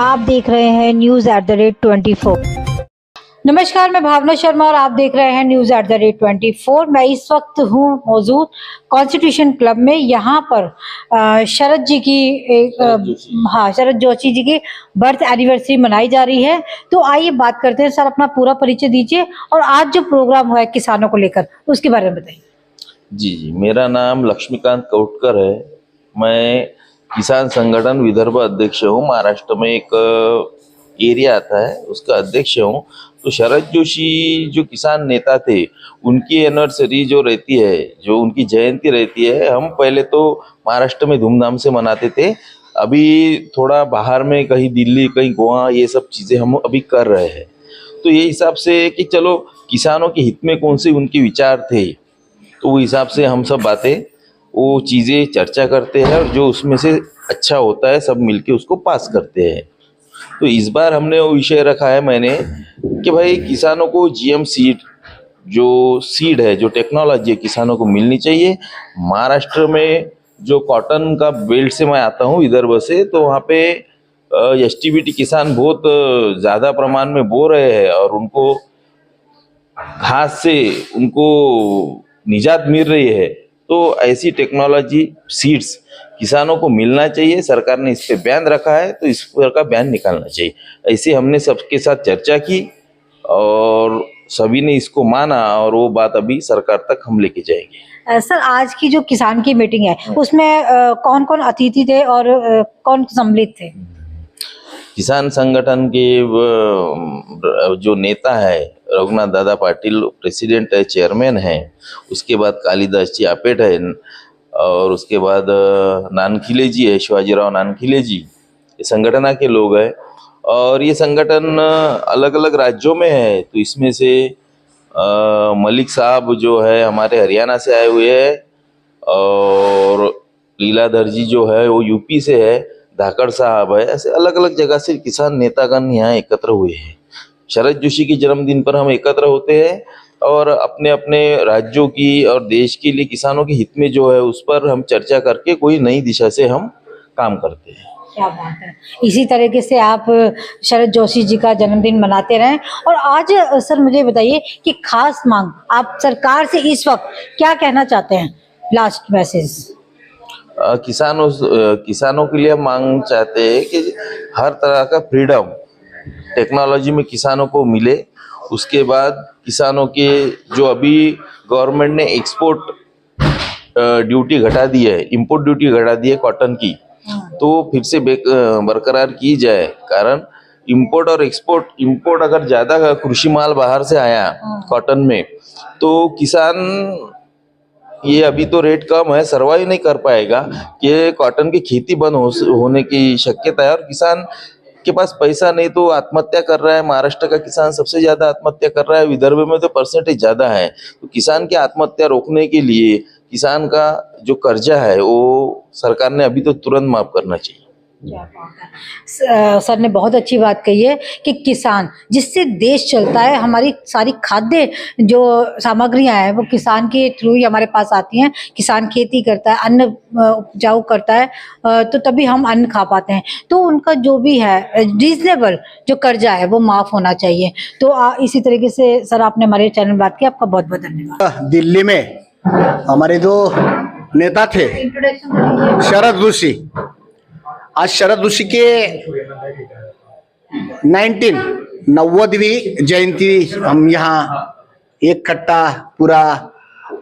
आप देख रहे हैं News@24। नमस्कार, मैं भावना शर्मा और आप देख रहे हैं News@24। मैं इस वक्त हूँ मौजूद कॉन्स्टिट्यूशन क्लब में। यहाँ पर शरद जी की शरद जोशी जी की बर्थ एनिवर्सरी मनाई जा रही है। तो आइए बात करते हैं। सर, अपना पूरा परिचय दीजिए और आज जो प्रोग्राम हुआ है किसानों को लेकर उसके बारे में बताइए। जी, मेरा नाम लक्ष्मीकांत कौटकर है। मैं किसान संगठन विदर्भ अध्यक्ष हूँ। महाराष्ट्र में एक एरिया आता है, उसका अध्यक्ष हूँ। तो शरद जोशी जो किसान नेता थे, उनकी एनिवर्सरी जो रहती है, जो उनकी जयंती रहती है, हम पहले तो महाराष्ट्र में धूमधाम से मनाते थे। अभी थोड़ा बाहर में, कहीं दिल्ली, कहीं गोवा, ये सब चीज़ें हम अभी कर रहे हैं। तो ये हिसाब से कि चलो किसानों के हित में कौन से उनके विचार थे, तो वो हिसाब से हम सब बातें, वो चीज़ें चर्चा करते हैं और जो उसमें से अच्छा होता है सब मिलके उसको पास करते हैं। तो इस बार हमने वो विषय रखा है मैंने कि भाई किसानों को जीएम सीड, जो सीड है, जो टेक्नोलॉजी है, किसानों को मिलनी चाहिए। महाराष्ट्र में जो कॉटन का बेल्ट से मैं आता हूँ, विदर्भ से, तो वहाँ पे एसटीबीटी किसान बहुत ज़्यादा प्रमाण में बो रहे हैं और उनको घास से उनको निजात मिल रही है। तो ऐसी टेक्नोलॉजी सीड्स किसानों को मिलना चाहिए। सरकार ने इस पे बैन रखा है, तो इस पर का बैन निकालना चाहिए। ऐसे हमने सबके साथ चर्चा की और सभी ने इसको माना और वो बात अभी सरकार तक हम लेके जाएंगे। सर, आज की जो किसान की मीटिंग है उसमें कौन कौन अतिथि थे और कौन सम्मिलित थे? किसान संगठन के जो नेता है, रघुनाथ दादा पाटिल प्रेसिडेंट है, चेयरमैन है। उसके बाद कालिदास जी आपेट है और उसके बाद नानखिले जी है, शिवाजीराव नानखिले जी। ये संगठन के लोग हैं और ये संगठन अलग अलग राज्यों में है। तो इसमें से मलिक साहब जो है हमारे हरियाणा से आए हुए हैं और लीलाधर जी जो है वो यूपी से है, धाकड़ साहब है। ऐसे अलग अलग जगह से किसान नेतागण यहाँ एकत्र हुए हैं। शरद जोशी के जन्मदिन पर हम एकत्र होते हैं और अपने अपने राज्यों की और देश के लिए किसानों के हित में जो है उस पर हम चर्चा करके कोई नई दिशा से हम काम करते हैं। क्या बात है। इसी तरीके से आप शरद जोशी जी का जन्मदिन मनाते रहें। और आज सर मुझे बताइए कि खास मांग आप सरकार से इस वक्त क्या कहना चाहते हैं? लास्ट मैसेज किसानों के लिए मांग चाहते हैं कि हर तरह का फ्रीडम टेक्नोलॉजी में किसानों को मिले। उसके बाद किसानों के जो अभी गवर्नमेंट ने एक्सपोर्ट ड्यूटी घटा दी है, इंपोर्ट ड्यूटी घटा दी है कॉटन की, तो फिर से बरकरार की जाए। कारण इंपोर्ट और एक्सपोर्ट, इंपोर्ट अगर ज़्यादा कृषि माल बाहर से आया कॉटन में, तो किसान ये अभी तो रेट कम है, सर्वाइव नहीं कर पाएगा। कि कॉटन की खेती बंद होने की शक्यता है और किसान के पास पैसा नहीं तो आत्महत्या कर रहा है। महाराष्ट्र का किसान सबसे ज्यादा आत्महत्या कर रहा है, विदर्भ में तो परसेंटेज ज्यादा है। तो किसान की आत्महत्या रोकने के लिए किसान का जो कर्जा है वो सरकार ने अभी तो तुरंत माफ करना चाहिए। सर ने बहुत अच्छी बात कही है कि किसान जिससे देश चलता है, हमारी सारी खाद्य जो सामग्रियां हैं वो किसान के थ्रू ही हमारे पास आती हैं। किसान खेती करता है, अन्न उपजाऊ करता है, तो तभी हम अन्न खा पाते हैं। तो उनका जो भी है रीजनेबल जो कर्जा है वो माफ होना चाहिए। तो इसी तरीके से सर आपने हमारे चैनल में बात की, आपका बहुत बहुत धन्यवाद। दिल्ली में हमारे जो नेता थे शरद जोशी, आज शरद जोशी के 1990वीं जयंती हम यहाँ एक कट्टा पूरा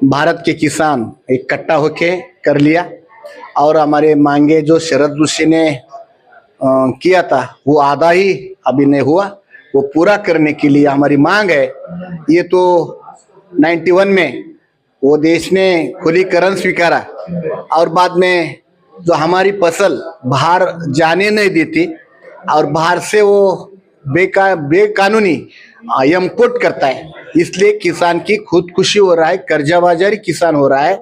भारत के किसान इकट्ठा होके कर लिया और हमारे मांगे जो शरद जोशी ने किया था वो आधा ही अभी नहीं हुआ, वो पूरा करने के लिए हमारी मांग है। ये तो 91 में वो देश ने खुलीकरण स्वीकारा और बाद में जो हमारी फसल बाहर जाने नहीं देती और बाहर से वो बेकानूनी इंपोर्ट करता है, इसलिए किसान की खुदकुशी हो रहा है, कर्जा बाजारी किसान हो रहा है।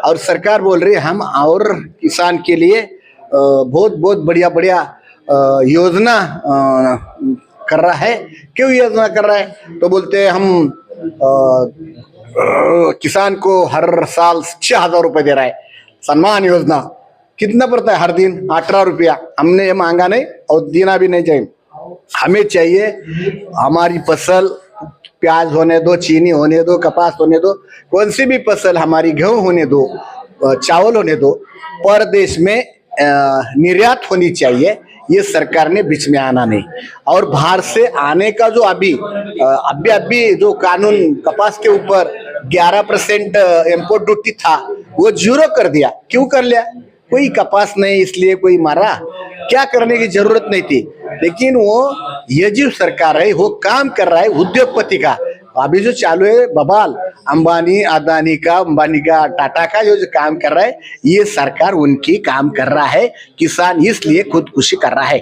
और सरकार बोल रही है हम और किसान के लिए बहुत बहुत बढ़िया बढ़िया योजना कर रहा है। क्यों योजना कर रहा है? तो बोलते हैं हम किसान को हर साल 6,000 रुपए दे रहा है, सम्मान योजना। कितना पड़ता है हर दिन? 18 रुपया। हमने ये मांगा नहीं और देना भी नहीं चाहिए। हमें चाहिए हमारी फसल, प्याज होने दो, चीनी होने दो, कपास होने दो, कौन सी भी फसल, हमारी गेहूं होने दो, चावल होने दो, परदेश में निर्यात होनी चाहिए। ये सरकार ने बीच में आना नहीं। और बाहर से आने का जो अभी जो कानून कपास के ऊपर 11% इम्पोर्ट ड्यूटी था वो 0 कर दिया। क्यों कर लिया? कोई कपास नहीं इसलिए कोई मारा? क्या करने की जरूरत नहीं थी। लेकिन वो ये जो सरकार है वो काम कर रहा है उद्योगपति का। अभी जो चालू है बवाल अदानी का, टाटा का जो काम कर रहा है, ये सरकार उनकी काम कर रहा है। किसान इसलिए खुदकुशी कर रहा है।